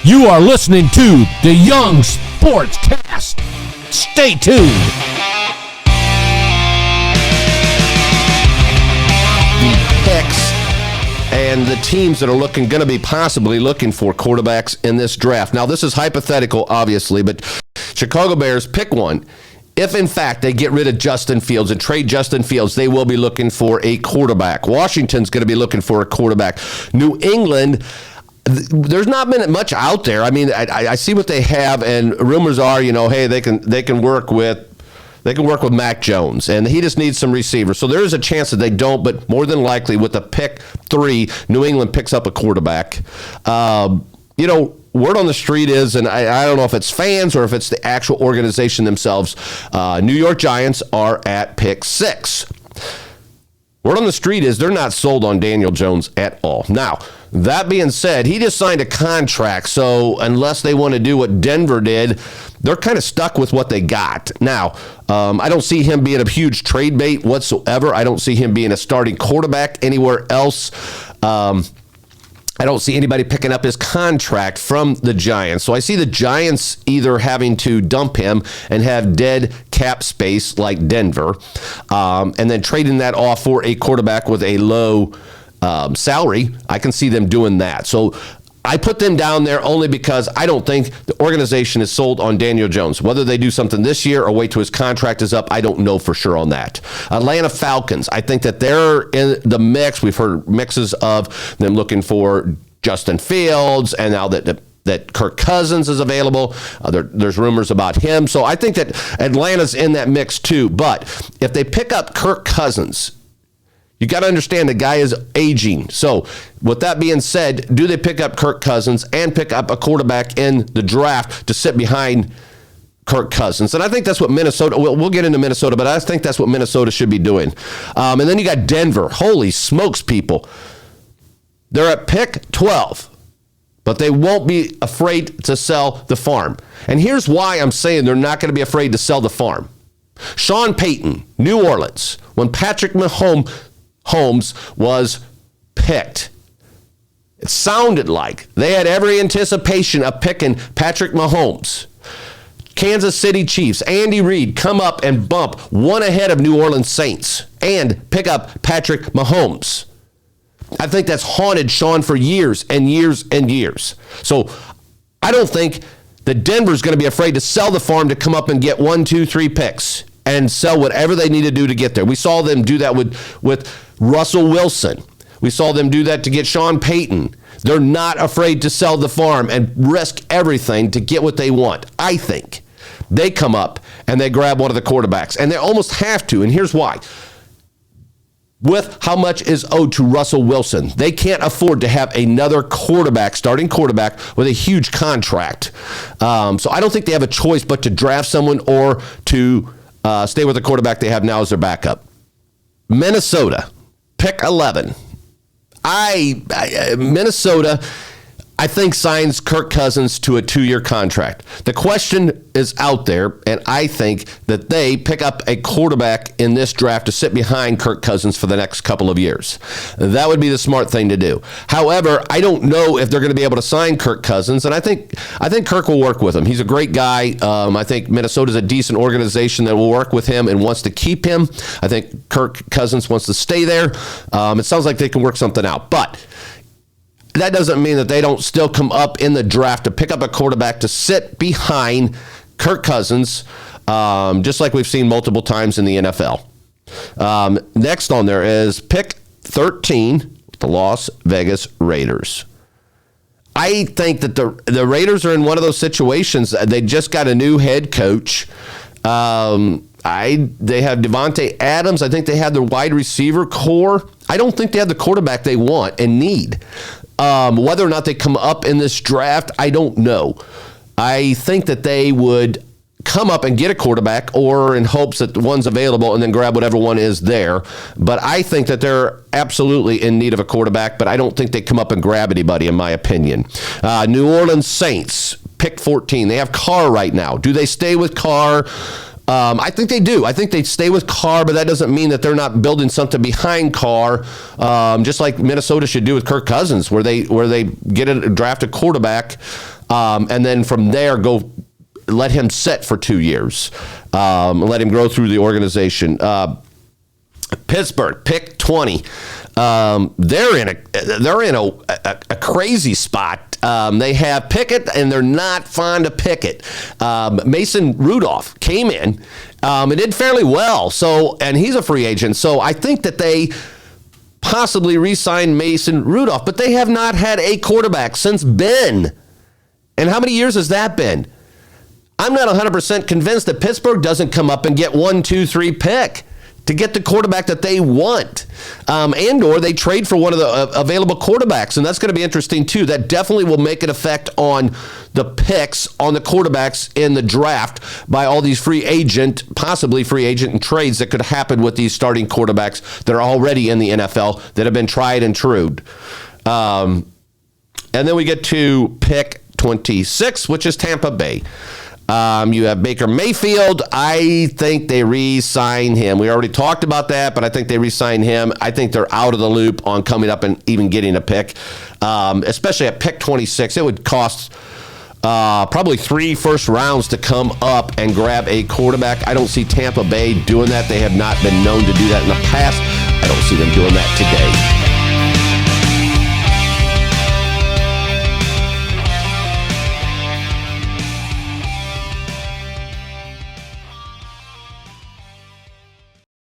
You are listening to the Young Sportscast. Stay tuned. The picks and the teams that are going to be possibly looking for quarterbacks in this draft. Now, this is hypothetical, obviously, but Chicago Bears pick one. If, in fact, they get rid of Justin Fields and trade Justin Fields, they will be looking for a quarterback. Washington's going to be looking for a quarterback. New England, there's not been much out there. I mean, I see what they have, and rumors are, hey, they can work with Mac Jones, and he just needs some receivers. So there is a chance that they don't, but more than likely with the pick 3, New England picks up a quarterback. Word on the street is, and I don't know if it's fans or if it's the actual organization themselves, New York Giants are at pick 6. Word on the street is they're not sold on Daniel Jones at all. Now, that being said, he just signed a contract, so unless they want to do what Denver did, they're kind of stuck with what they got. Now, I don't see him being a huge trade bait whatsoever. I don't see him being a starting quarterback anywhere else. I don't see anybody picking up his contract from the Giants. So I see the Giants either having to dump him and have dead cap space like Denver, and then trading that off for a quarterback with a low salary. I can see them doing that. So I put them down there only because I don't think the organization is sold on Daniel Jones. Whether they do something this year or wait till his contract is up, I don't know for sure on that. Atlanta Falcons, I think that they're in the mix. We've heard mixes of them looking for Justin Fields, and now that Kirk Cousins is available, there's rumors about him. So I think that Atlanta's in that mix too. But if they pick up Kirk Cousins, you got to understand the guy is aging. So with that being said, do they pick up Kirk Cousins and pick up a quarterback in the draft to sit behind Kirk Cousins? And I think that's what Minnesota, we'll get into Minnesota, but I think that's what Minnesota should be doing. And then you got Denver. Holy smokes, people. They're at pick 12, but they won't be afraid to sell the farm. And here's why I'm saying they're not going to be afraid to sell the farm. Sean Payton, New Orleans, when Patrick Mahomes was picked, it sounded like they had every anticipation of picking Patrick Mahomes. Kansas City Chiefs, Andy Reid, come up and bump one ahead of New Orleans Saints and pick up Patrick Mahomes. I think that's haunted Sean for years and years and years. So I don't think that Denver's going to be afraid to sell the farm to come up and get 1, 2, 3 picks and sell whatever they need to do to get there. We saw them do that with Russell Wilson. We saw them do that to get Sean Payton. They're not afraid to sell the farm and risk everything to get what they want. I think they come up and they grab one of the quarterbacks, and they almost have to, and here's why. With how much is owed to Russell Wilson, they can't afford to have another starting quarterback with a huge contract. So I don't think they have a choice but to draft someone or to stay with the quarterback they have now as their backup. Minnesota, pick 11. Minnesota, I think, signs Kirk Cousins to a 2-year contract. The question is out there, and I think that they pick up a quarterback in this draft to sit behind Kirk Cousins for the next couple of years. That would be the smart thing to do. However, I don't know if they're going to be able to sign Kirk Cousins, and I think Kirk will work with him. He's a great guy. I think Minnesota's a decent organization that will work with him and wants to keep him. I think Kirk Cousins wants to stay there. It sounds like they can work something out, but that doesn't mean that they don't still come up in the draft to pick up a quarterback to sit behind Kirk Cousins, just like we've seen multiple times in the NFL. Next on there is pick 13, the Las Vegas Raiders. I think that the Raiders are in one of those situations. They just got a new head coach. They have Devontae Adams. I think they have their wide receiver core. I don't think they have the quarterback they want and need. Whether or not they come up in this draft, I don't know. I think that they would come up and get a quarterback, or in hopes that one's available and then grab whatever one is there. But I think that they're absolutely in need of a quarterback, but I don't think they come up and grab anybody, in my opinion. New Orleans Saints, pick 14. They have Carr right now. Do they stay with Carr? I think they do. I think they stay with Carr, but that doesn't mean that they're not building something behind Carr, just like Minnesota should do with Kirk Cousins, where they draft a quarterback and then from there let him sit for 2 years, let him grow through the organization. Pittsburgh, pick 20. They're in a crazy spot. They have Pickett, and they're not fond of Pickett. Mason Rudolph came in and did fairly well. And he's a free agent. So I think that they possibly re-signed Mason Rudolph, but they have not had a quarterback since Ben. And how many years has that been? I'm not 100% convinced that Pittsburgh doesn't come up and get 1, 2, 3 pick to get the quarterback that they want, and/or they trade for one of the available quarterbacks, and that's going to be interesting too. That definitely will make an effect on the picks on the quarterbacks in the draft by all these possibly free agent and trades that could happen with these starting quarterbacks that are already in the NFL that have been tried and true. And then we get to pick 26, which is Tampa Bay. You have Baker Mayfield. I think they re-sign him. We already talked about that, but I think they re-sign him. I think they're out of the loop on coming up and even getting a pick, especially at pick 26. It would cost probably 3 first rounds to come up and grab a quarterback. I don't see Tampa Bay doing that. They have not been known to do that in the past. I don't see them doing that today.